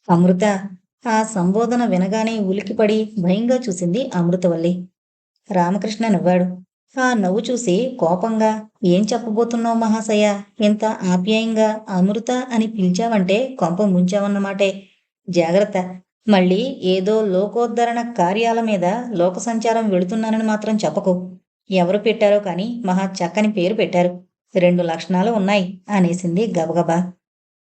అమృత! ఆ సంబోధన వినగానే ఉలికిపడి భయంగా చూసింది అమృతవల్లి. రామకృష్ణ నవ్వాడు. ఆ నవ్వు చూసి కోపంగా, ఏం చెప్పబోతున్నావు మహాశయ? ఇంత ఆప్యాయంగా అమృత అని పిలిచావంటే కొంప ముంచావన్నమాటే. జాగ్రత్త! మళ్ళీ ఏదో లోకోద్ధరణ కార్యాల మీద లోక సంచారం వెళుతున్నానని మాత్రం చెప్పకు. ఎవరు పెట్టారో కాని మహా చక్కని పేరు పెట్టారు. 2 లక్షణాలు ఉన్నాయి అనేసింది గబగబా.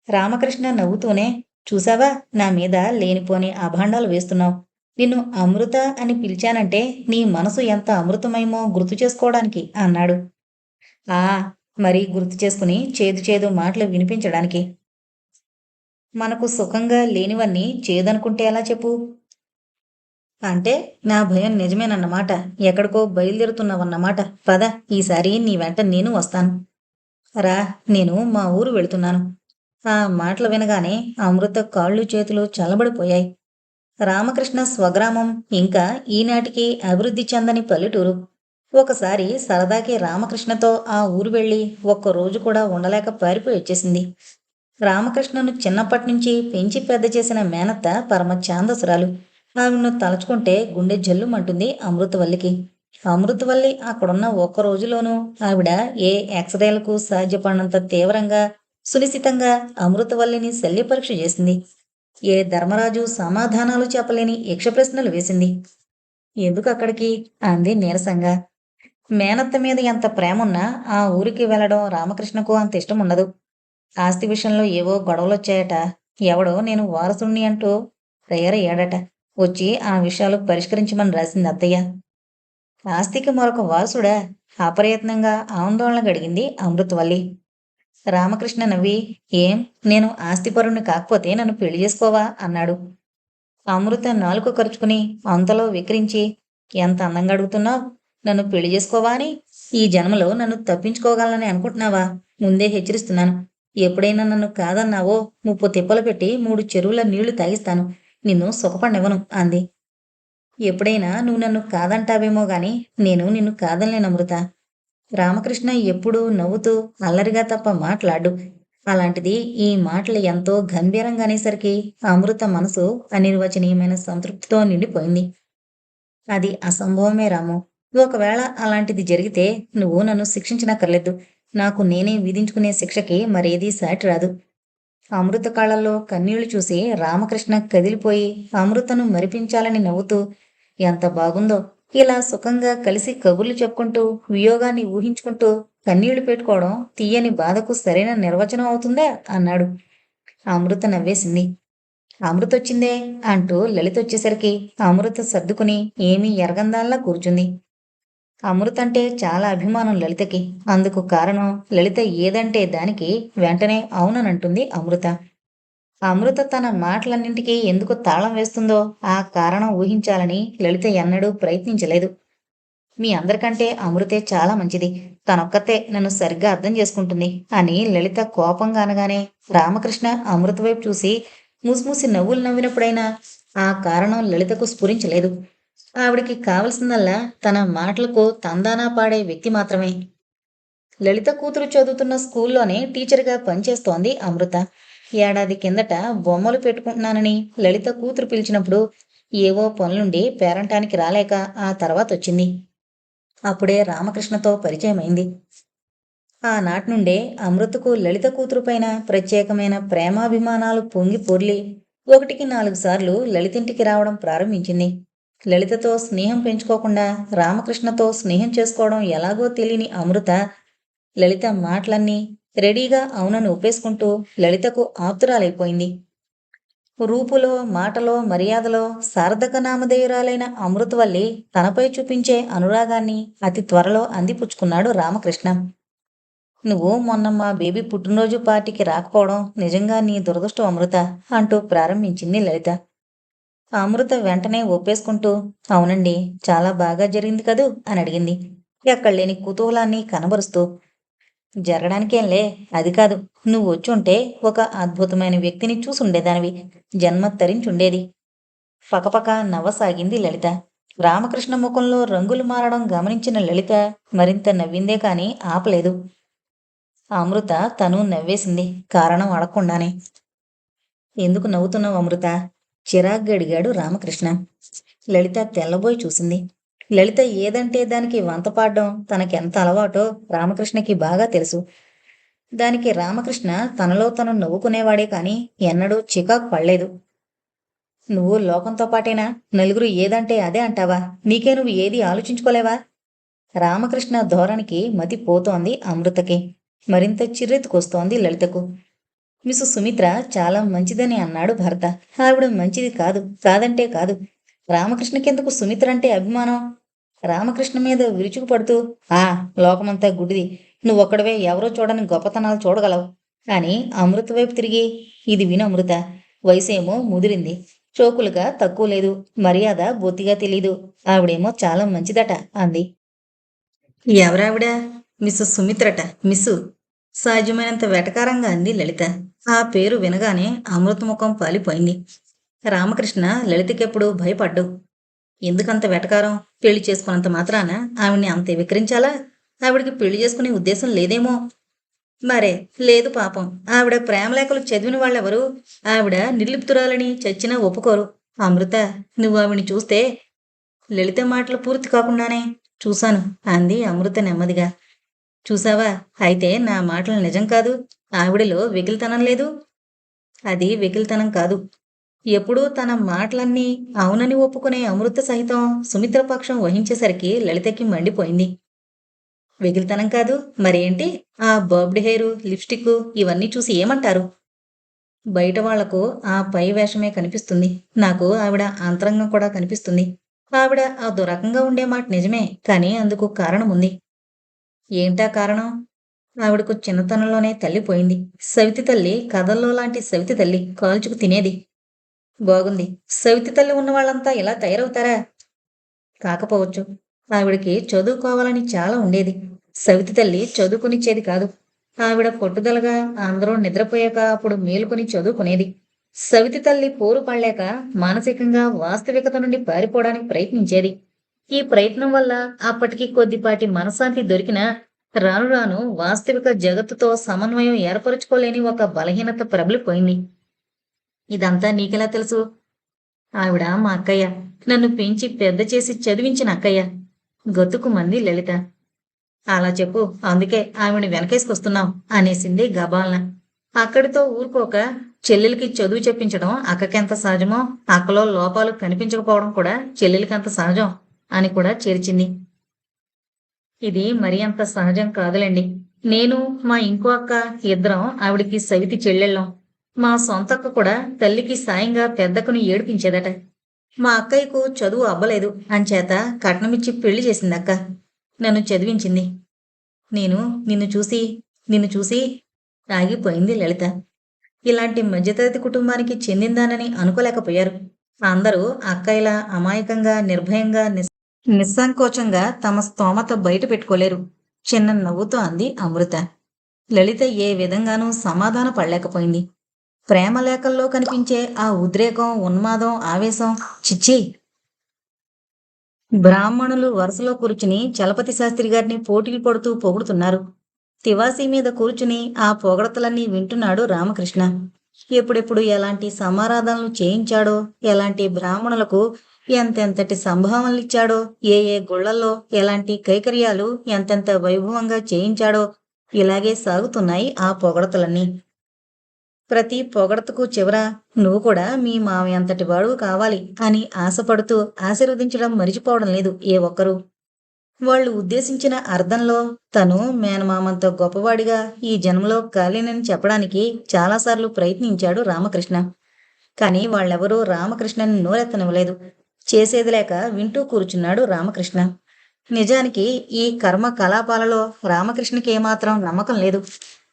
రామకృష్ణ నవ్వుతూనే, చూసావా, నా మీద లేనిపోని అభాండాలు వేస్తున్నావు. నిన్ను అమృత అని పిలిచానంటే నీ మనసు ఎంత అమృతమయమో గుర్తు చేసుకోవడానికి అన్నాడు. ఆ, మరీ గుర్తు చేసుకుని చేదు చేదు మాటలు వినిపించడానికి. మనకు సుఖంగా లేనివన్నీ చేదనుకుంటే ఎలా చెప్పు? అంటే నా భయం నిజమేనన్నమాట. ఎక్కడికో బయలుదేరుతున్నావన్నమాట. పద, ఈసారి నీ వెంట నేను వస్తాను. రా, నేను మా ఊరు వెళుతున్నాను. ఆ మాటలు వినగానే అమృత కాళ్ళు చేతులు చల్లబడిపోయాయి. రామకృష్ణ స్వగ్రామం ఇంకా ఈనాటికి అభివృద్ధి చెందని పల్లెటూరు. ఒకసారి సరదాకి రామకృష్ణతో ఆ ఊరు వెళ్ళి ఒక్కరోజు కూడా ఉండలేక పారిపోయి వచ్చేసింది. రామకృష్ణను చిన్నప్పటినుంచి పెంచి పెద్ద చేసిన మేనత్త పరమ ఛాందసురాలు. ఆమెను తలుచుకుంటే గుండె జల్లుమంటుంది అమృతవల్లికి. అమృతవల్లి అక్కడున్న ఒక్క రోజులోనూ ఆవిడ ఏ ఎక్స్రేలకు సాధ్యపడినంత తీవ్రంగా, సునిశితంగా అమృతవల్లిని శల్యపరీక్ష చేసింది. ఏ ధర్మరాజు సమాధానాలు చెప్పలేని యక్షప్రశ్నలు వేసింది. ఎందుకక్కడికి? అంది నీరసంగా. మేనత్త మీద ఎంత ప్రేమున్నా ఆ ఊరికి వెళ్ళడం రామకృష్ణకు అంత ఇష్టముండదు. ఆస్తి విషయంలో ఏవో గొడవలొచ్చాయట. ఎవడో నేను వారసుణ్ణి అంటూ తయారయ్యాడట. వచ్చి ఆ విషయాలు పరిష్కరించమని రాసింది అత్తయ్య. ఆస్తికి మరొక వారసుడా? అప్రయత్నంగా ఆందోళనగడిగింది అమృతవల్లి. రామకృష్ణ నవ్వి, ఏం, నేను ఆస్తిపరుణ్ణి కాకపోతే నన్ను పెళ్లి చేసుకోవా అన్నాడు. అమృత నాలుక కరుచుకుని అంతలో వికరించి, ఎంత అందంగా అడుగుతున్నావు? నన్ను పెళ్లి చేసుకోవా అని? ఈ జన్మలో నన్ను తప్పించుకోగలనని అనుకుంటున్నావా? ముందే హెచ్చరిస్తున్నాను. ఎప్పుడైనా నన్ను కాదన్నావో ముప్పు తిప్పలు పెట్టి 3 చెరువుల నీళ్లు తాగిస్తాను. నిన్ను సుఖపడనివ్వను అంది. ఎప్పుడైనా నువ్వు నన్ను కాదంటావేమో గాని నేను నిన్ను కాదనలేను అమృత. రామకృష్ణ ఎప్పుడూ నవ్వుతూ అల్లరిగా తప్ప మాట్లాడు. అలాంటిది ఈ మాటలు ఎంతో గంభీరంగా అనేసరికి అమృత మనసు అనిర్వచనీయమైన సంతృప్తితో నిండిపోయింది. అది అసంభవమే రాము. ఒకవేళ అలాంటిది జరిగితే నువ్వు నన్ను శిక్షించనక్కర్లేదు. నాకు నేనే విధించుకునే శిక్షకి మరేదీ సాటి రాదు. అమృత కళ్ళల్లో కన్నీళ్లు చూసి రామకృష్ణ కదిలిపోయి అమృతను మరిపించాలని నవ్వుతూ, ఎంత బాగుందో ఇలా సుఖంగా కలిసి కబుర్లు చెప్పుకుంటూ వియోగాన్ని ఊహించుకుంటూ కన్నీళ్లు పెట్టుకోవడం తీయని బాధకు సరైన నిర్వచనం అవుతుందా అన్నాడు. అమృత నవ్వేసింది. అమృతొచ్చిందే అంటూ లలితొచ్చేసరికి అమృత సర్దుకుని ఏమీ ఎరగందాల్లా కూర్చుంది. అమృత అంటే చాలా అభిమానం లలితకి. అందుకు కారణం లలిత ఏదంటే దానికి వెంటనే అవుననంటుంది అమృత. అమృత తన మాటలన్నింటికీ ఎందుకు తాళం వేస్తుందో ఆ కారణం ఊహించాలని లలిత ఎన్నడూ ప్రయత్నించలేదు. మీ అందరికంటే అమృతే చాలా మంచిది. తనొక్కతే నన్ను సరిగ్గా అర్థం చేసుకుంటుంది అని లలిత కోపంగా అనగానే రామకృష్ణ అమృత వైపు చూసి మూసిమూసి నవ్వులు నవ్వినప్పుడైనా ఆ కారణం లలితకు స్ఫురించలేదు. ఆవిడికి కావలసిందల్లా తన మాటలకు తందానా పాడే వ్యక్తి మాత్రమే. లలిత కూతురు చదువుతున్న స్కూల్లోనే టీచర్గా పనిచేస్తోంది అమృత. ఏడాది కిందట బొమ్మలు పెట్టుకుంటున్నానని లలిత కూతురు పిలిచినప్పుడు ఏవో పనులుండి పేరంటానికి రాలేక ఆ తర్వాత వచ్చింది. అప్పుడే రామకృష్ణతో పరిచయమైంది. ఆనాటి నుండే అమృతకు లలిత కూతురు పైన ప్రత్యేకమైన ప్రేమాభిమానాలు పొంగి పొర్లి 1కి 4 సార్లు లలితింటికి రావడం ప్రారంభించింది. లలితతో స్నేహం పెంచుకోకుండా రామకృష్ణతో స్నేహం చేసుకోవడం ఎలాగో తెలియని అమృత లలిత మాటలన్నీ రెడీగా అవునని ఒప్పేసుకుంటూ లలితకు ఆప్తురాలైపోయింది. రూపులో, మాటలో, మర్యాదలో సార్థక నామధేయురాలైన అమృతవల్లి తనపై చూపించే అనురాగాన్ని అతి త్వరలో అందిపుచ్చుకున్నాడు రామకృష్ణ. నువ్వు మొన్న మా బేబీ పుట్టినరోజు పార్టీకి రాకపోవడం నిజంగా నీ దురదృష్టం అమృత అంటూ ప్రారంభించింది లలిత. అమృత వెంటనే ఒప్పేసుకుంటూ, అవునండి, చాలా బాగా జరిగింది కదూ అని అడిగింది ఎక్కడలేని కుతూహలాన్ని కనబరుస్తూ. జరగడానికేంలే, అది కాదు, నువ్వు వచ్చుంటే ఒక అద్భుతమైన వ్యక్తిని చూసుండేదానివి. జన్మ తరించుండేది. పకపక నవ్వసాగింది లలిత. రామకృష్ణ ముఖంలో రంగులు మారడం గమనించిన లలిత మరింత నవ్విందే కాని ఆపలేదు. అమృత తను నవ్వేసింది, కారణం అడగకుండానే. ఎందుకు నవ్వుతున్నావు అమృత? చిరాగ్గా అడిగాడు రామకృష్ణ. లలిత తెల్లబోయి చూసింది. లలిత ఏదంటే దానికి వంతపాడ్డం తనకెంత అలవాటో రామకృష్ణకి బాగా తెలుసు. దానికి రామకృష్ణ తనలో తను నవ్వుకునేవాడే కాని ఎన్నడూ చికాకు పడలేదు. నువ్వు లోకంతో పాటేనా? నలుగురు ఏదంటే అదే అంటావా? నీకే నువ్వు ఏది ఆలోచించుకోలేవా? రామకృష్ణ ధోరణికి మతి పోతోంది అమృతకి. మరింత చిర్రెత్తుకొస్తోంది లలితకు. మిస్ సుమిత్ర చాలా మంచిదని అన్నాడు భర్త. ఆవిడ మంచిది కాదు, కాదంటే కాదు. రామకృష్ణకెందుకు సుమిత్ర అంటే అభిమానం? రామకృష్ణ మీద విరుచుకుపడుతూ, ఆ లోకమంతా గుడిది, నువ్వొక్కడవే ఎవరో చూడని గొప్పతనాలు చూడగలవు అని అమృత వైపు తిరిగి, ఇది విను అమృత, వయసేమో ముదిరింది, చోకులుగా తక్కువ లేదు, మర్యాద బొత్తిగా తెలీదు, ఆవిడేమో చాలా మంచిదట అంది. ఎవరావిడ? Missus సుమిత్రట, miss. సహజమైనంత వెటకారంగా అంది లలిత. ఆ పేరు వినగానే అమృతముఖం పాలిపోయింది. రామకృష్ణ లలితకెప్పుడు భయపడ్డు. ఎందుకంత వెటకారం? పెళ్లి చేసుకున్నంత మాత్రాన ఆవిడ్ని అంతే విక్రించాలా? ఆవిడికి పెళ్లి చేసుకునే ఉద్దేశం లేదేమో. మరే లేదు పాపం. ఆవిడ ప్రేమలేఖలు చదివిన వాళ్ళెవరు? ఆవిడ నిర్లిప్తురాలని చచ్చినా ఒప్పుకోరు. అమృత, నువ్వు ఆవిడ్ని చూస్తే. లలిత మాటలు పూర్తి కాకుండానే చూశాను అంది అమృత నెమ్మదిగా. చూసావా? అయితే నా మాటలు నిజం కాదు. ఆవిడలో వెకిలితనం లేదు. అది వెకిలితనం కాదు. ఎప్పుడూ తన మాటలన్నీ అవునని ఒప్పుకునే అమృత సహితం సుమిత్ర పక్షం వహించేసరికి లలితకి మండిపోయింది. వెకిలితనం కాదు మరేంటి? ఆ బర్బ్డ్ హెయిరు, లిప్స్టిక్ ఇవన్నీ చూసి ఏమంటారు? బయట వాళ్లకు ఆ పై వేషమే కనిపిస్తుంది. నాకు ఆవిడ అంతరంగం కూడా కనిపిస్తుంది. ఆవిడ అదో రకంగా ఉండే మాట నిజమే, కానీ అందుకు కారణం ఉంది. ఏంటా కారణం? ఆవిడకు చిన్నతనంలోనే తల్లి పోయింది. సవితి తల్లి, కథల్లో లాంటి సవితి తల్లి, కాల్చుకు తినేది. బాగుంది. సవితి తల్లి ఉన్న వాళ్ళంతా ఇలా తయారవుతారా? కాకపోవచ్చు. ఆవిడకి చదువుకోవాలని చాలా ఉండేది. సవితి తల్లి చదువుకునిచ్చేది కాదు. ఆవిడ పట్టుదలగా అందరూ నిద్రపోయాక అప్పుడు మేలుకొని చదువుకునేది. సవితి తల్లి పోరు పడలేక మానసికంగా వాస్తవికత నుండి పారిపోవడానికి ప్రయత్నించేది. ఈ ప్రయత్నం వల్ల అప్పటికి కొద్దిపాటి మనశ్శాంతి దొరికినా రాను రాను వాస్తవిక జగత్తుతో సమన్వయం ఏర్పరుచుకోలేని ఒక బలహీనత ప్రబలిపోయింది. ఇదంతా నీకెలా తెలుసు? ఆవిడ మా అక్కయ్య. నన్ను పెంచి పెద్ద చేసి చదివించిన అక్కయ్య. గతుకుమంది లలిత. అలా చెప్పు, అందుకే ఆవిడ వెనకేసుకొస్తున్నాం అనేసింది గబాల్న. అక్కడితో ఊరుకోక, చెల్లెలికి చదువు చెప్పించడం అక్కకెంత సహజమో, అక్కలో లోపాలు కనిపించకపోవడం కూడా చెల్లెలికంత సహజం అని కూడా చేర్చింది. ఇది మరీ అంత సహజం కాదులేండి. నేను, మా ఇంకో అక్క ఇద్దరం ఆవిడికి సవితి చెల్లెళ్ళం. మా సొంతక్క కూడా తల్లికి సాయంగా పెద్దక్కను ఏడిపించేదట. మా అక్కయ్యకు చదువు అవ్వలేదు అంచేత కట్నమిచ్చి పెళ్లి చేసిందక్క. నన్ను చదివించింది. నేను నిన్ను చూసి ఆగిపోయింది లలిత. ఇలాంటి మధ్యతరగతి కుటుంబానికి చెందిందానని అనుకోలేకపోయారు. అందరూ అక్కయ్యలా అమాయకంగా, నిర్భయంగా, నిస్సంకోచంగా తమ స్తోమత బయట పెట్టుకోలేరు. చిన్న నవ్వుతో అంది అమృత. లలిత ఏ విధంగానూ సమాధాన పడలేకపోయింది. ప్రేమలేఖల్లో కనిపించే ఆ ఉద్రేకం, ఉన్మాదం, ఆవేశం చిచ్చి. బ్రాహ్మణులు వరుసలో కూర్చుని చలపతి శాస్త్రి గారిని పోటీలు పడుతూ పొగుడుతున్నారు. తివాసీ మీద కూర్చుని ఆ పొగడతలన్నీ వింటున్నాడు రామకృష్ణ. ఎప్పుడెప్పుడు ఎలాంటి సమారాధనలు చేయించాడో, ఎలాంటి బ్రాహ్మణులకు ఎంతెంతటి సంభావనలిచ్చాడో, ఏ ఏ గుళ్లల్లో ఎలాంటి కైకర్యాలు ఎంతెంత వైభవంగా చేయించాడో, ఇలాగే సాగుతున్నాయి ఆ పొగడతలన్నీ. ప్రతి పొగడతకు చివర నువ్వు కూడా మీ మామయ్య అంతటి వాడు కావాలి అని ఆశపడుతూ ఆశీర్వదించడం మరిచిపోవడం లేదు ఏ ఒక్కరూ. వాళ్ళు ఉద్దేశించిన అర్థంలో తను మేనమామంత గొప్పవాడిగా ఈ జన్మలో కాలేనని చెప్పడానికి చాలాసార్లు ప్రయత్నించాడు రామకృష్ణ. కానీ వాళ్ళెవరూ రామకృష్ణని నోరెత్తనివ్వలేదు. చేసేది లేక వింటూ కూర్చున్నాడు రామకృష్ణ. నిజానికి ఈ కర్మ కలాపాలలో రామకృష్ణకి ఏమాత్రం నమ్మకం లేదు.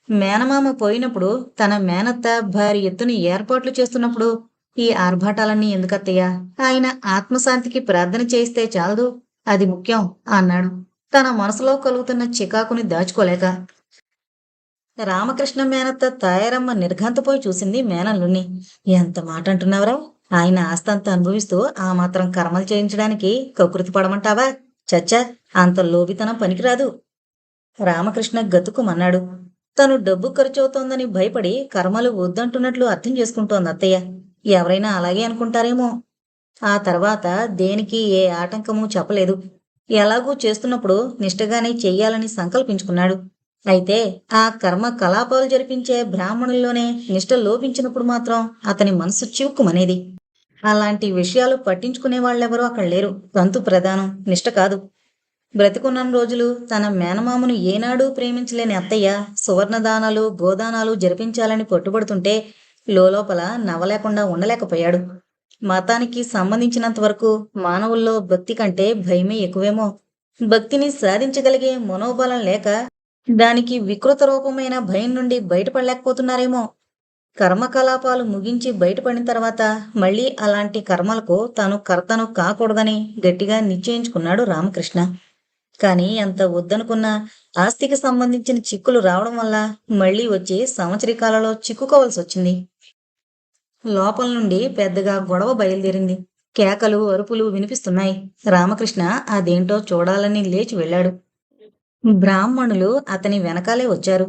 మేనమామ పోయినప్పుడు తన మేనత్త భారీ ఎత్తున ఏర్పాట్లు చేస్తున్నప్పుడు ఈ ఆర్భాటాలన్నీ ఎందుకత్తయ్యా? ఆయన ఆత్మశాంతికి ప్రార్థన చేయిస్తే చాలదు, అది ముఖ్యం అన్నాడు తన మనసులో కలుగుతున్న చికాకుని దాచుకోలేక. రామకృష్ణ మేనత్త తాయారమ్మ నిర్ఘంతపోయి చూసింది మేనల్లుని. ఎంత మాట అంటున్నావురా? ఆయన ఆస్తంతా అనుభవిస్తూ ఆ మాత్రం కర్మలు చేయించడానికి కకృతి పడమంటావా? చచ్చా, అంత లోబితనం పనికిరాదు. రామకృష్ణ గతుకుమన్నాడు. తను డబ్బు ఖర్చవుతోందని భయపడి కర్మలు వద్దంటున్నట్లు అర్థం చేసుకుంటోంది అత్తయ్య. ఎవరైనా అలాగే అనుకుంటారేమో. ఆ తర్వాత దేనికి ఏ ఆటంకమూ చెప్పలేదు. ఎలాగూ చేస్తున్నప్పుడు నిష్టగానే చెయ్యాలని సంకల్పించుకున్నాడు. అయితే ఆ కర్మ కలాపాలు జరిపించే బ్రాహ్మణుల్లోనే నిష్ట లోపించినప్పుడు మాత్రం అతని మనసు చివుక్కుమనేది. అలాంటి విషయాలు పట్టించుకునే వాళ్ళెవరూ అక్కడ లేరు. తంతు ప్రధానం, నిష్ట కాదు. బ్రతికున్నన్ని రోజులు తన మేనమామను ఏనాడూ ప్రేమించలేని అత్తయ్య సువర్ణదానాలు, గోదానాలు జరిపించాలని పట్టుబడుతుంటే లోలోపల నవ్వలేకుండా ఉండలేకపోయాడు. మతానికి సంబంధించినంత వరకు మానవుల్లో భక్తి కంటే భయమే ఎక్కువేమో. భక్తిని సాధించగలిగే మనోబలం లేక దానికి వికృత రూపమైన భయం నుండి బయటపడలేకపోతున్నారేమో. కర్మకలాపాలు ముగించి బయటపడిన తర్వాత మళ్ళీ అలాంటి కర్మలకు తాను కర్తను కాకూడదని గట్టిగా నిశ్చయించుకున్నాడు రామకృష్ణ. కానీ ఎంత వద్దనుకున్నా ఆస్తికి సంబంధించిన చిక్కులు రావడం వల్ల మళ్ళీ వచ్చి సంవత్సరీకాలలో చిక్కుకోవాల్సొచ్చింది. లోపల నుండి పెద్దగా గొడవ బయలుదేరింది. కేకలు, అరుపులు వినిపిస్తున్నాయి. రామకృష్ణ అదేంటో చూడాలని లేచి వెళ్ళాడు. బ్రాహ్మణులు అతని వెనకాలే వచ్చారు.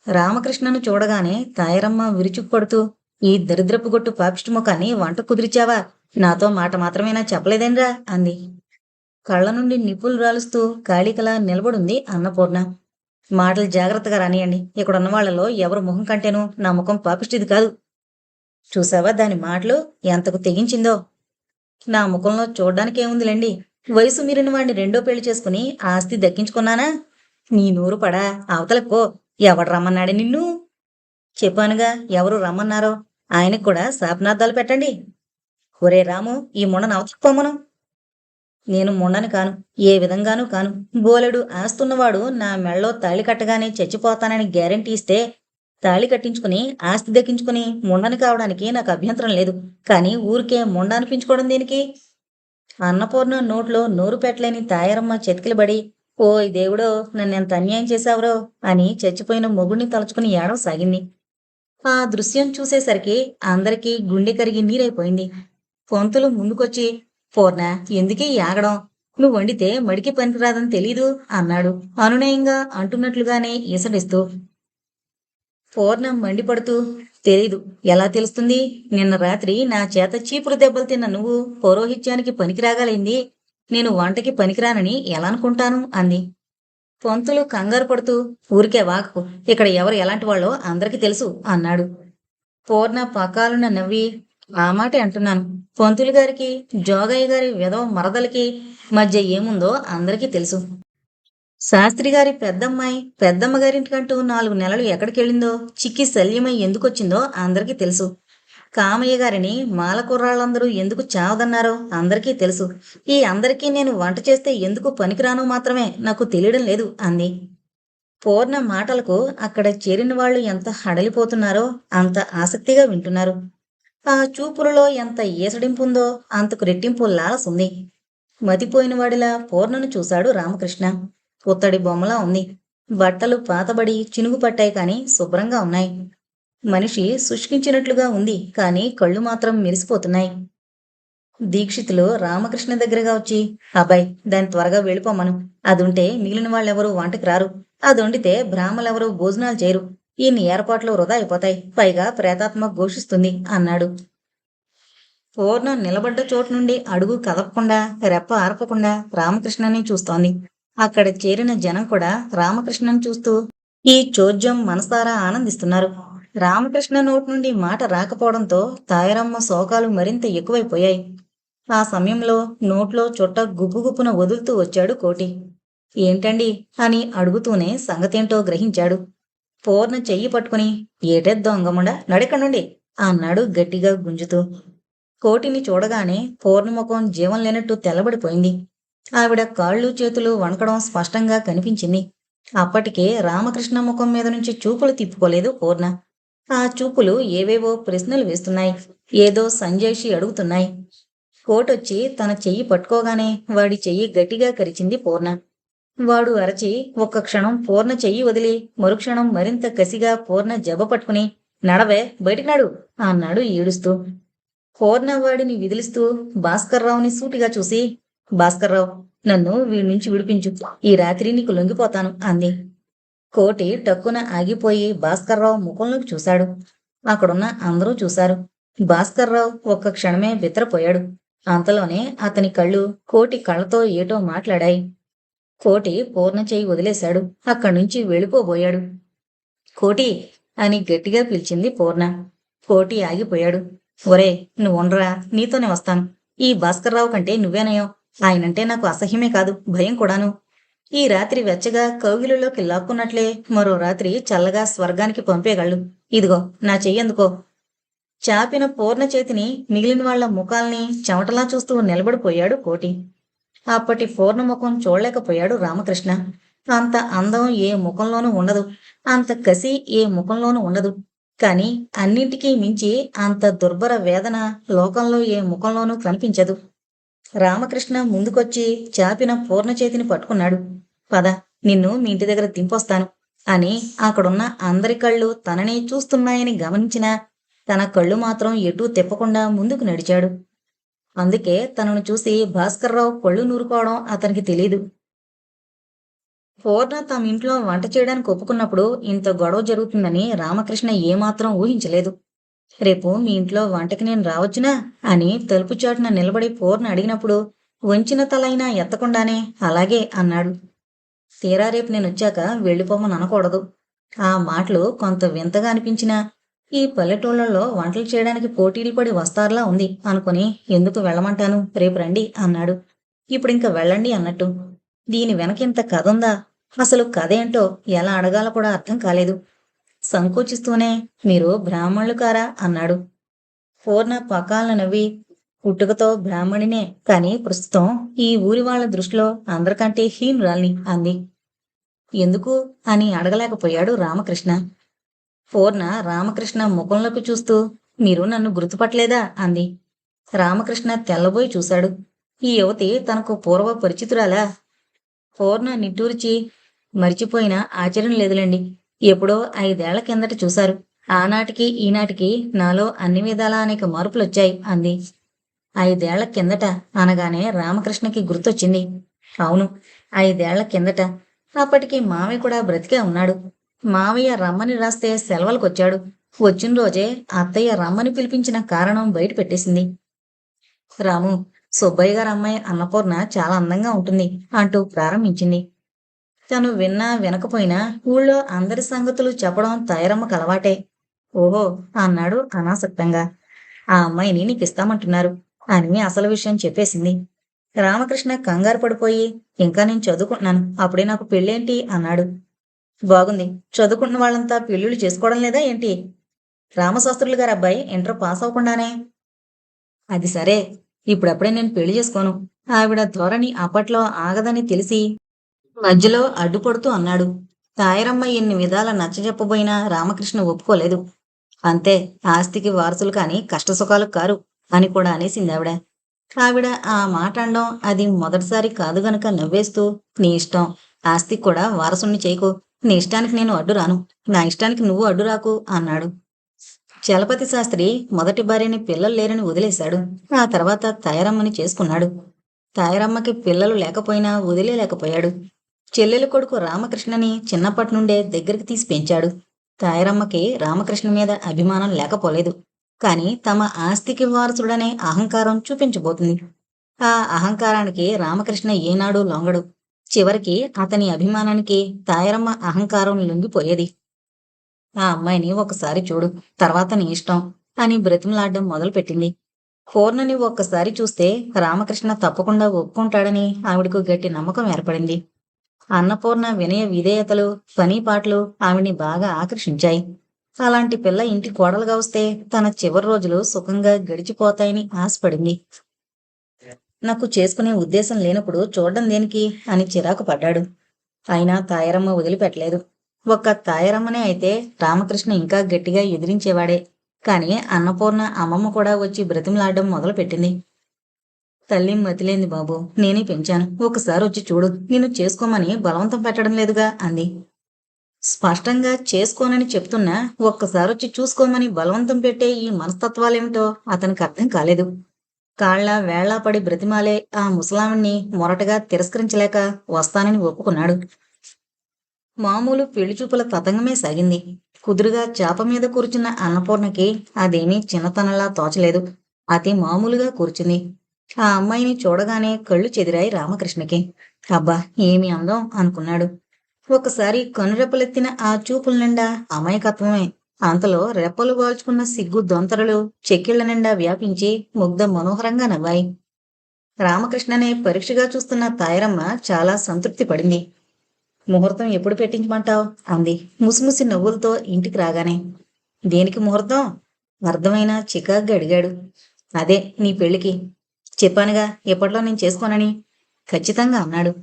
రామకృష్ణను చూడగానే తాయరమ్మ విరుచుకుపడుతూ, ఈ దరిద్రపు గొట్టు పాపిష్టి ముఖాన్ని వంట కుదిరిచావా? నాతో మాట మాత్రమేనా చెప్పలేదేన్రా అంది. కళ్ళ నుండి నిప్పులు రాలుస్తూ ఖాళీకలా నిలబడుంది అన్నపూర్ణ. మాటలు జాగ్రత్తగా రానియండి. ఇక్కడున్న వాళ్లలో ఎవరు ముఖం కంటేనూ నా ముఖం పాపిష్టిది కాదు. చూసావా దాని మాటలు ఎంతకు తెగించిందో? నా ముఖంలో చూడ్డానికేముందిలేండి. వయసు మీరిన వాడిని రెండో పెళ్లి చేసుకుని ఆస్తి దక్కించుకున్నానా? నీ నూరు పడా, అవతలకో. ఎవడు రమ్మన్నాడే నిన్ను? చెప్పానుగా ఎవరు రమ్మన్నారో. ఆయనకు కూడా శాపనార్థాలు పెట్టండి. ఒరే రాము, ఈ మొండను అవతలపోమను. నేను మొండని కాను, ఏ విధంగానూ కాను. బోలెడు ఆస్తున్నవాడు నా మెళ్ళో తాళి కట్టగానే చచ్చిపోతానని గ్యారెంటీ ఇస్తే తాళి కట్టించుకుని ఆస్తి దక్కించుకుని మొండని కావడానికి నాకు అభ్యంతరం లేదు. కానీ ఊరికే మొండ అనిపించుకోవడం దేనికి? అన్నపూర్ణ నోట్లో నోరు పెట్టలేని తాయారమ్మ చెతికిలబడి, ఓయ్ దేవుడో, నన్నెంత అన్యాయం చేశావురో అని చచ్చిపోయిన మొగుడిని తలుచుకుని ఏడవసాగింది. ఆ దృశ్యం చూసేసరికి అందరికీ గుండె కరిగి నీరైపోయింది. పొంతులు ముందుకొచ్చి, పూర్ణ, ఎందుకే ఈ ఆగడం? నువ్వు వండితే మడికి పనికిరాదని తెలీదు అన్నాడు అనునయంగా అంటున్నట్లుగానే ఈసడిస్తూ. పూర్ణ మండిపడుతూ, తెలీదు. ఎలా తెలుస్తుంది? నిన్న రాత్రి నా చేత చీపురు దెబ్బలు తిన్న నువ్వు పౌరోహిత్యానికి పనికిరాగలైంది నేను వంటకి పనికిరానని ఎలా అనుకుంటాను అంది. పొంతులు కంగారు పడుతూ, ఊరికే వాకకు, ఇక్కడ ఎవరు ఎలాంటి వాళ్ళో అందరికీ తెలుసు అన్నాడు. పూర్ణ పకాలున నవ్వి, ఆ మాటే అంటున్నాను. పొంతులు గారికి జోగయ్య గారి విధవ మరదలకి మధ్య ఏముందో అందరికీ తెలుసు. శాస్త్రి గారి పెద్దమ్మాయి పెద్దమ్మ గారింటికంటూ 4 నెలలు ఎక్కడికెళ్ళిందో, చిక్కి శల్యమై ఎందుకొచ్చిందో అందరికీ తెలుసు. కామయ్య గారిని మాల కుర్రాళ్ళందరూ ఎందుకు చావదన్నారో అందరికీ తెలుసు. ఈ అందరికీ నేను వంట చేస్తే ఎందుకు పనికిరానో మాత్రమే నాకు తెలియడం లేదు అంది. పూర్ణ మాటలకు అక్కడ చేరిన వాళ్ళు ఎంత హడలిపోతున్నారో అంత ఆసక్తిగా వింటున్నారు. ఆ చూపులలో ఎంత ఈసడింపుందో అంతకు రెట్టింపు లాలసుంది. మతిపోయిన వాడిలా పూర్ణను చూశాడు రామకృష్ణ. పుత్తడి బొమ్మలా ఉంది. బట్టలు పాతబడి చినుగు పట్టాయి కాని శుభ్రంగా ఉన్నాయి. మనిషి శుష్కించినట్లుగా ఉంది కాని కళ్ళు మాత్రం మెరిసిపోతున్నాయి. దీక్షితులు రామకృష్ణ దగ్గరగా వచ్చి, అబ్బాయి, దాన్ని త్వరగా వెళ్ళిపోమను. అదుంటే మిగిలిన వాళ్ళెవరూ వంటకి రారు. అదొండితే బ్రాహ్మలెవరూ భోజనాలు చేయరు. ఇన్ని ఏర్పాట్లు వృధా అయిపోతాయి. పైగా ప్రేతాత్మ ఘోషిస్తుంది అన్నాడు. పూర్ణ నిలబడ్డ చోటు నుండి అడుగు కదపకుండా, రెప్ప ఆర్పకుండా రామకృష్ణని చూస్తోంది. అక్కడ చేరిన జనం కూడా రామకృష్ణను చూస్తూ ఈ చోద్యం మనసారా ఆనందిస్తున్నారు. రామకృష్ణ నోటి నుండి మాట రాకపోవడంతో తాయారమ్మ శోకాలు మరింత ఎక్కువైపోయాయి. ఆ సమయంలో నోట్లో చుట్ట గుప్పుగుప్పున వదులుతూ వచ్చాడు కోటి. ఏంటండి అని అడుగుతూనే సంగతేంటో గ్రహించాడు. పూర్ణ చెయ్యి పట్టుకుని, ఏటే దొంగముండ, నడెక్కడుండి అన్నాడు గట్టిగా గుంజుతూ. కోటిని చూడగానే పూర్ణముఖం జీవం లేనట్టు తెల్లబడిపోయింది. ఆవిడ కాళ్ళు చేతులు వణకడం స్పష్టంగా కనిపించింది. అప్పటికే రామకృష్ణ ముఖం మీద నుంచి చూపులు తిప్పుకోలేదు పూర్ణ. ఆ చూపులు ఏవేవో ప్రశ్నలు వేస్తున్నాయి. ఏదో సంజేషి అడుగుతున్నాయి. కోటొచ్చి తన చెయ్యి పట్టుకోగానే వాడి చెయ్యి గట్టిగా కరిచింది పూర్ణ. వాడు అరచి ఒక్క క్షణం పూర్ణ చెయ్యి వదిలి మరుక్షణం మరింత కసిగా పూర్ణ జబ్బ పట్టుకుని, నడవే, బయటికి నడు అన్నాడు ఏడుస్తూ. పూర్ణ వాడిని విదిలిస్తూ భాస్కర్రావుని సూటిగా చూసి, భాస్కర్రావు, నన్ను వీడి నుంచి విడిపించు. ఈ రాత్రి నీకు లొంగిపోతాను అంది. కోటి టక్కున ఆగిపోయి భాస్కర్రావు ముఖంలోకి చూశాడు. అక్కడున్న అందరూ చూశారు. భాస్కర్రావు ఒక్క క్షణమే బిత్తరపోయాడు. అంతలోనే అతని కళ్ళు కోటి కళ్ళతో ఏటో మాట్లాడాయి. కోటి పూర్ణ చెయ్యి వదిలేశాడు. అక్కడ్నుంచి వెళ్ళిపోబోయాడు. కోటి అని గట్టిగా పిలిచింది పూర్ణ. కోటి ఆగిపోయాడు. ఒరే, నువ్వుండ్రా, నీతోనే వస్తాను. ఈ భాస్కర్రావు కంటే నువ్వే నయం. ఆయనంటే నాకు అసహ్యమే కాదు, భయం కూడాను. ఈ రాత్రి వెచ్చగా కౌగిలిలోకి లాక్కున్నట్లే మరో రాత్రి చల్లగా స్వర్గానికి పంపేగాళ్ళు. ఇదిగో నా చెయ్యందుకో. చాపిన పూర్ణ చేతిని మిగిలిన వాళ్ల ముఖాల్ని చెమటలా చూస్తూ నిలబడిపోయాడు కోటి. అప్పటి పూర్ణ ముఖం చూడలేకపోయాడు రామకృష్ణ. అంత అందం ఏ ముఖంలోనూ ఉండదు, అంత కసి ఏ ముఖంలోనూ ఉండదు. కాని అన్నింటికీ మించి అంత దుర్భర వేదన లోకంలో ఏ ముఖంలోనూ కనిపించదు. రామకృష్ణ ముందుకొచ్చి చాపిన పూర్ణ చేతిని పట్టుకున్నాడు. పద, నిన్ను మీ ఇంటి దగ్గర దింపొస్తాను అని అక్కడున్న అందరి కళ్ళు తననే చూస్తున్నాయని గమనించినా తన కళ్ళు మాత్రం ఎటూ తిప్పకుండా ముందుకు నడిచాడు. అందుకే తనను చూసి భాస్కర్రావు కళ్ళు నూరుకోవడం అతనికి తెలీదు. పూర్ణ తమ ఇంట్లో వంట చేయడానికి ఒప్పుకున్నప్పుడు ఇంత గొడవ జరుగుతుందని రామకృష్ణ ఏమాత్రం ఊహించలేదు. రేపు మీ ఇంట్లో వంటకి నేను రావచ్చునా అని తలుపు చాటున నిలబడి పూర్ణ అడిగినప్పుడు వంచిన తలైనా ఎత్తకుండానే అలాగే అన్నాడు. తీరా రేపు నేనొచ్చాక వెళ్ళిపోమని అనకూడదు. ఆ మాటలు కొంత వింతగా అనిపించినా ఈ పల్లెటూళ్ళల్లో వంటలు చేయడానికి పోటీలు పడి వస్తారులా ఉంది అనుకుని ఎందుకు వెళ్ళమంటాను, రేపు రండి అన్నాడు. ఇప్పుడింక వెళ్ళండి అన్నట్టు. దీని వెనకింత కథ ఉందా? అసలు కథ ఏంటో ఎలా అడగాలో కూడా అర్థం కాలేదు. సంకోచిస్తూనే మీరు బ్రాహ్మణులు కారా అన్నాడు. పూర్ణ పకాలను నవ్వి పుట్టుకతో బ్రాహ్మణినే, కాని ప్రస్తుతం ఈ ఊరి వాళ్ళ దృష్టిలో అందరికంటే హీనురాల్ని అంది. ఎందుకు అని అడగలేకపోయాడు రామకృష్ణ. పూర్ణ రామకృష్ణ ముఖంలోకి చూస్తూ మీరు నన్ను గుర్తుపట్టలేదా అంది. రామకృష్ణ తెల్లబోయి చూశాడు. ఈ యువతి తనకు పూర్వ పరిచితురాలా? పూర్ణ నిట్టూర్చి మరిచిపోయిన ఆశ్చర్యం లేదులేండి. ఎప్పుడో 5 ఏళ్ల కిందట చూశారు. ఆనాటికి ఈనాటికి నాలో అన్ని విధాలా అనేక మార్పులొచ్చాయి అంది. 5 ఏళ్ల కిందట అనగానే రామకృష్ణకి గుర్తొచ్చింది. అవును, 5 ఏళ్ల కిందట. అప్పటికి మావయ్య కూడా బ్రతికే ఉన్నాడు. మావయ్య రమ్మని రాస్తే సెలవులకొచ్చాడు. వచ్చిన రోజే అత్తయ్య రమ్మని పిలిపించిన కారణం బయట పెట్టేసింది. రాము, సుబ్బయ్య గారు అమ్మాయి అన్నపూర్ణ చాలా అందంగా ఉంటుంది అంటూ ప్రారంభించింది. తను విన్నా వినకపోయినా ఊళ్ళో అందరి సంగతులు చెప్పడం తాయారమ్మకు అలవాటే. ఓహో అన్నాడు అనాసక్తంగా. ఆ అమ్మాయిని నీకిస్తామంటున్నారు అని అసలు విషయం చెప్పేసింది. రామకృష్ణ కంగారు పడిపోయి ఇంకా నేను చదువుకుంటున్నాను, అప్పుడే నాకు పెళ్ళేంటి అన్నాడు. బాగుంది, చదువుకుంటున్న వాళ్ళంతా పెళ్ళిళ్ళు చేసుకోవడం లేదా ఏంటి? రామశాస్త్రులు గారి అబ్బాయి ఇంటర్ పాస్ అవ్వకుండానే. అది సరే, ఇప్పుడప్పుడే నేను పెళ్లి చేసుకోను. ఆవిడ ధోరణి అప్పట్లో ఆగదని తెలిసి మధ్యలో అడ్డుపడుతూ అన్నాడు. తాయరమ్మ ఎన్ని విధాల నచ్చజెప్పబోయినా రామకృష్ణ ఒప్పుకోలేదు. అంతే, ఆస్తికి వారసులు కాని కష్టసుఖాలు కారు అని కూడా అనేసింది ఆవిడ. ఆవిడ ఆ మాట అనడం అది మొదటిసారి కాదు గనుక నవ్వేస్తూ నీ ఇష్టం, ఆస్తికి కూడా వారసుణ్ణి చేయకు. నీ ఇష్టానికి నేను అడ్డురాను, నా ఇష్టానికి నువ్వు అడ్డురాకు అన్నాడు. చలపతి శాస్త్రి మొదటి భార్యని పిల్లలు లేరని వదిలేశాడు. ఆ తర్వాత తాయారమ్మని చేసుకున్నాడు. తాయారమ్మకి పిల్లలు లేకపోయినా వదిలేలేకపోయాడు. చెల్లెలు కొడుకు రామకృష్ణని చిన్నప్పటి నుండే దగ్గరికి తీసి పెంచాడు. తాయారమ్మకి రామకృష్ణ మీద అభిమానం లేకపోలేదు. కాని తమ ఆస్తికి వారసుడనే అహంకారం చూపించబోతుంది. ఆ అహంకారానికి రామకృష్ణ ఏనాడూ లొంగడు. చివరికి అతని అభిమానానికి తాయారమ్మ అహంకారం లొంగిపోయేది. ఆ అమ్మాయిని ఒకసారి చూడు, తర్వాత నీ ఇష్టం అని బ్రతిమలాడ్డం మొదలుపెట్టింది. పూర్ణని ఒక్కసారి చూస్తే రామకృష్ణ తప్పకుండా ఒప్పుకుంటాడని ఆవిడకు గట్టి నమ్మకం ఏర్పడింది. అన్నపూర్ణ వినయ విధేయతలు, పనీపాట్లు ఆవిడ్ని బాగా ఆకర్షించాయి. అలాంటి పిల్ల ఇంటి కోడలుగా వస్తే తన చివరి రోజులు సుఖంగా గడిచిపోతాయని ఆశపడింది. నాకు చేసుకునే ఉద్దేశం లేనప్పుడు చూడడం దేనికి అని చిరాకు పడ్డాడు. అయినా తాయారమ్మ వదిలిపెట్టలేదు. ఒక్క తాయారమ్మనే అయితే రామకృష్ణ ఇంకా గట్టిగా ఎదిరించేవాడే. కాని అన్నపూర్ణ అమ్మమ్మ కూడా వచ్చి బ్రతిమలాడడం మొదలుపెట్టింది. తల్లి మతిలేంది బాబు, నేనే పెంచాను, ఒకసారి వచ్చి చూడు, నిన్ను చేసుకోమని బలవంతం పెట్టడం లేదుగా అంది. స్పష్టంగా చేసుకోనని చెప్తున్నా ఒక్కసారొచ్చి చూసుకోమని బలవంతం పెట్టే ఈ మనస్తత్వాలేమిటో అతనికి అర్థం కాలేదు. కాళ్ళ వేళ్లా పడి బ్రతిమాలే ఆ ముసలావిణ్ణి మొరటగా తిరస్కరించలేక వస్తానని ఒప్పుకున్నాడు. మామూలు పెళ్లిచూపుల తతంగమే సాగింది. కుదురుగా చాప మీద కూర్చున్న అన్నపూర్ణకి అదేమీ చిన్నతనంలా తోచలేదు. అతి మామూలుగా కూర్చుంది. ఆ అమ్మాయిని చూడగానే కళ్ళు చెదిరాయి రామకృష్ణకి. అబ్బా, ఏమి అందం అనుకున్నాడు. ఒకసారి కనురెప్పలెత్తిన ఆ చూపుల నిండా అమాయకత్వమే. అంతలో రెప్పలు వాల్చుకున్న సిగ్గు దొంతరలు చెక్కిళ్ల నిండా వ్యాపించి ముగ్ధ మనోహరంగా నవ్వాయి. రామకృష్ణనే పరీక్షగా చూస్తున్న తాయరమ్మ చాలా సంతృప్తి పడింది. ముహూర్తం ఎప్పుడు పెట్టించమంటావ్ అంది ముసిముసి నవ్వులతో ఇంటికి రాగానే. దేనికి ముహూర్తం? అర్థమైన చికాగ్గా అడిగాడు. అదే నీ పెళ్లికి. చెప్పానుగా ఎప్పట్లో నేను చేసుకోనని. ఖచ్చితంగా అన్నాడు.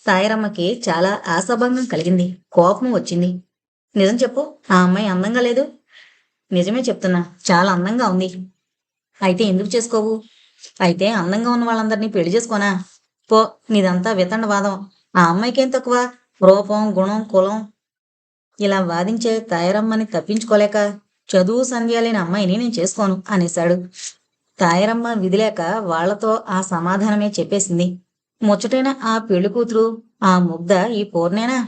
తాయరమ్మకి చాలా ఆశాభంగం కలిగింది. కోపం వచ్చింది. నిజం చెప్పు, ఆ అమ్మాయి అందంగా లేదు? నిజమే చెప్తున్నా, చాలా అందంగా ఉంది. అయితే ఎందుకు చేసుకోవు? అయితే అందంగా ఉన్న వాళ్ళందరినీ పెళ్లి చేసుకోనా? పో, నీదంతా వితండవాదం. ఆ అమ్మాయికేం తక్కువ? రూపం, గుణం, కులం. ఇలా వాదించే తాయరమ్మని తప్పించుకోలేక చదువు సంధ్య లేని అమ్మాయిని నేను చేసుకోను అనేశాడు. తాయరమ్మ విధిలేక వాళ్లతో ఆ సమాధానమే చెప్పేసింది. ముచ్చటైన ఆ పెళ్లి కూతురు, ఆ ముగ్ధ ఈ పూర్ణేనా?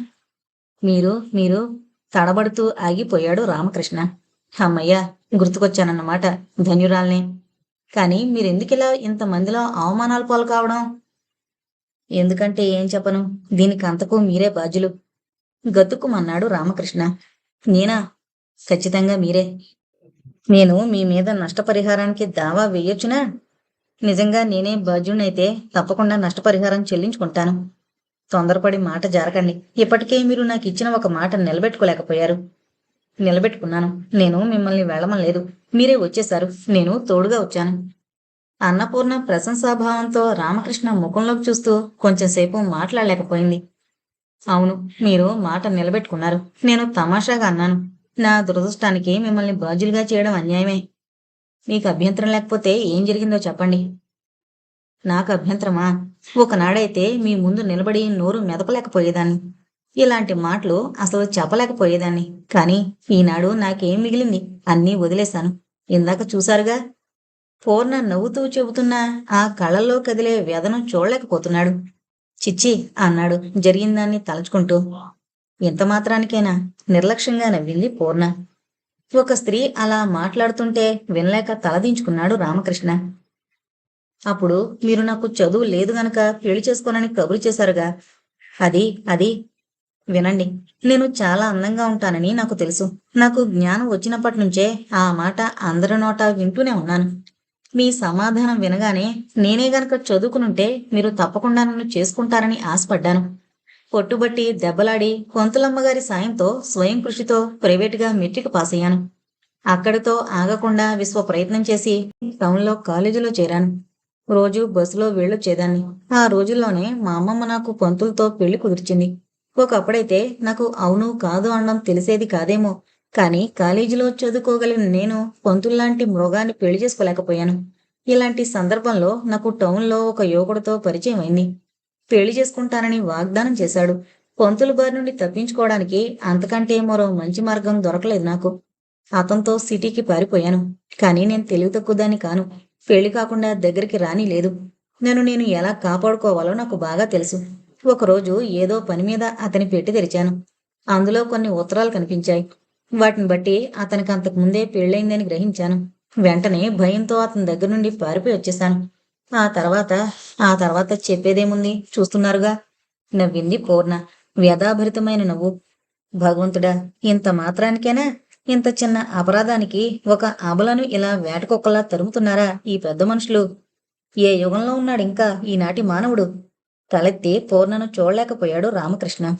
మీరు మీరు తడబడుతూ ఆగిపోయాడు రామకృష్ణ. అమ్మయ్యా, గుర్తుకొచ్చానన్నమాట. ధన్యురాల్ని. కాని మీరెందుకిలా ఇంతమందిలో అవమానాల పాలు కావడం? ఎందుకంటే ఏం చెప్పను, దీనికంతకు మీరే బాధ్యులు. గతుక్కుమన్నాడు రామకృష్ణ. నేనా? ఖచ్చితంగా మీరే. నేను మీ మీద నష్టపరిహారానికి దావా వేయొచ్చునా? నిజంగా నేనే బాధ్యునైతే తప్పకుండా నష్టపరిహారం చెల్లించుకుంటాను. తొందరపడి మాట జారకండి. ఇప్పటికే మీరు నాకు ఇచ్చిన ఒక మాట నిలబెట్టుకోలేకపోయారు. నిలబెట్టుకున్నాను. నేను మిమ్మల్ని వెళ్ళమనలేదు. మీరే వచ్చేశారు. నేను తోడుగా వచ్చాను. అన్నపూర్ణ ప్రశంసాభావంతో రామకృష్ణ ముఖంలోకి చూస్తూ కొంచెంసేపు మాట్లాడలేకపోయింది. అవును, మీరు మాట నిలబెట్టుకున్నారు. నేను తమాషాగా అన్నాను. నా దురదృష్టానికి మిమ్మల్ని బాధ్యులుగా చేయడం అన్యాయమే. మీకు అభ్యంతరం లేకపోతే ఏం జరిగిందో చెప్పండి. నాకు అభ్యంతరమా? ఒకనాడైతే మీ ముందు నిలబడి నోరు మెదపలేకపోయేదాన్ని. ఇలాంటి మాటలు అసలు చెప్పలేకపోయేదాన్ని. కానీ ఈనాడు నాకేం మిగిలింది? అన్నీ వదిలేశాను. ఇందాక చూశారుగా. పూర్ణ నవ్వుతూ చెబుతున్నా ఆ కళ్ళల్లో కదిలే వ్యధను చూడలేకపోతున్నాడు. చిచ్చి అన్నాడు జరిగిందాన్ని తలుచుకుంటూ. ఇంత మాత్రానికేనా? నిర్లక్ష్యంగా నవ్వింది పూర్ణ. ఒక స్త్రీ అలా మాట్లాడుతుంటే వినలేక తలదించుకున్నాడు రామకృష్ణ. అప్పుడు మీరు నాకు చదువు లేదు గనక పెళ్లి చేసుకోనని కబురు చేశారుగా. అది అది వినండి. నేను చాలా అందంగా ఉంటానని నాకు తెలుసు. నాకు జ్ఞానం వచ్చినప్పటి నుంచే ఆ మాట అందరి నోట వింటూనే ఉన్నాను. మీ సమాధానం వినగానే నేనే గనక చదువుకునుంటే మీరు తప్పకుండా నన్ను చేసుకుంటారని ఆశపడ్డాను. పొట్టుబట్టి దెబ్బలాడి కొంతులమ్మగారి సాయంతో స్వయం కృషితో ప్రైవేటుగా మెట్రిక్ పాస్ అయ్యాను. అక్కడితో ఆగకుండా విశ్వ ప్రయత్నం చేసి టౌన్లో కాలేజీలో చేరాను. రోజు బస్సులో వెళ్ళొచ్చేదాన్ని. ఆ రోజుల్లోనే మా అమ్మమ్మ నాకు పంతులతో పెళ్లి కుదిర్చింది. ఒకప్పుడైతే నాకు అవును కాదు అనడం తెలిసేది కాదేమో, కానీ కాలేజీలో చదువుకోగలిగిన నేను పంతుల్లాంటి మృగాన్ని పెళ్లి చేసుకోలేకపోయాను. ఇలాంటి సందర్భంలో నాకు టౌన్లో ఒక యువకుడితో పరిచయం అయింది. పెళ్లి చేసుకుంటానని వాగ్దానం చేశాడు. పంతుల బారి నుండి తప్పించుకోవడానికి అంతకంటే మరో మంచి మార్గం దొరకలేదు నాకు. అతనితో సిటీకి పారిపోయాను. కానీ నేను తెలివి తక్కువదాన్ని కాను. పెళ్లి కాకుండా దగ్గరికి రాని లేదు. నేను ఎలా కాపాడుకోవాలో నాకు బాగా తెలుసు. ఒకరోజు ఏదో పని మీద అతని పెట్టి తెరిచాను. అందులో కొన్ని ఉత్తరాలు కనిపించాయి. వాటిని బట్టి అతనికి అంతకుముందే పెళ్ళయిందని గ్రహించాను. వెంటనే భయంతో అతని దగ్గర నుండి పారిపోయి వచ్చేశాను. ఆ తర్వాత ఆ తర్వాత చెప్పేదేముంది, చూస్తున్నారుగా. నవ్వింది పూర్ణ, వ్యధాభరితమైన నవ్వు. భగవంతుడా, ఇంత మాత్రానికేనా? ఇంత చిన్న అపరాధానికి ఒక అబలను ఇలా వేటకొక్కలా తరుముతున్నారా ఈ పెద్ద మనుషులు? ఏ యుగంలో ఉన్నాడు ఇంకా ఈనాటి మానవుడు? తలెత్తి పూర్ణను చూడలేకపోయాడు రామకృష్ణ.